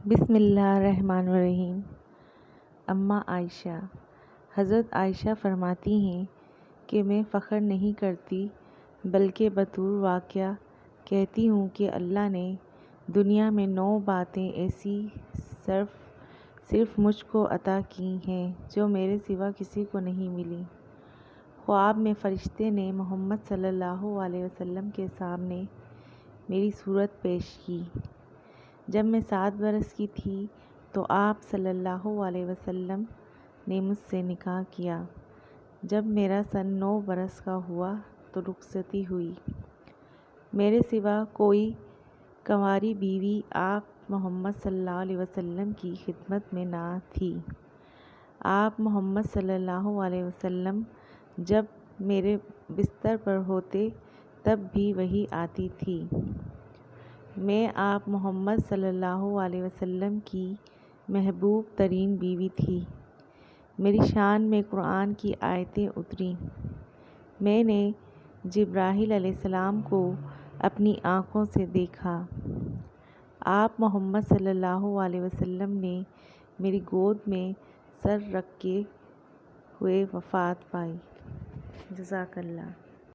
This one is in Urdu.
بسم اللہ الرحمن الرحیم۔ اماں عائشہ۔ حضرت عائشہ فرماتی ہیں کہ میں فخر نہیں کرتی بلکہ بطور واقعہ کہتی ہوں کہ اللہ نے دنیا میں 9 باتیں ایسی صرف مجھ کو عطا کی ہیں جو میرے سوا کسی کو نہیں ملی۔ خواب میں فرشتے نے محمد صلی اللہ علیہ وسلم کے سامنے میری صورت پیش کی۔ جب میں 7 برس کی تھی تو آپ صلی اللہ علیہ وسلم نے مجھ سے نکاح کیا۔ جب میرا سن 9 برس کا ہوا تو رخصتی ہوئی۔ میرے سوا کوئی کنواری بیوی آپ محمد صلی اللہ علیہ وسلم کی خدمت میں نہ تھی۔ آپ محمد صلی اللہ علیہ وسلم جب میرے بستر پر ہوتے تب بھی وحی آتی تھی۔ میں آپ محمد صلی اللہ علیہ وسلم کی محبوب ترین بیوی تھی۔ میری شان میں قرآن کی آیتیں اتریں۔ میں نے جبرائیل علیہ السلام کو اپنی آنکھوں سے دیکھا۔ آپ محمد صلی اللہ علیہ وسلم نے میری گود میں سر رکھے ہوئے وفات پائی۔ جزاک اللہ۔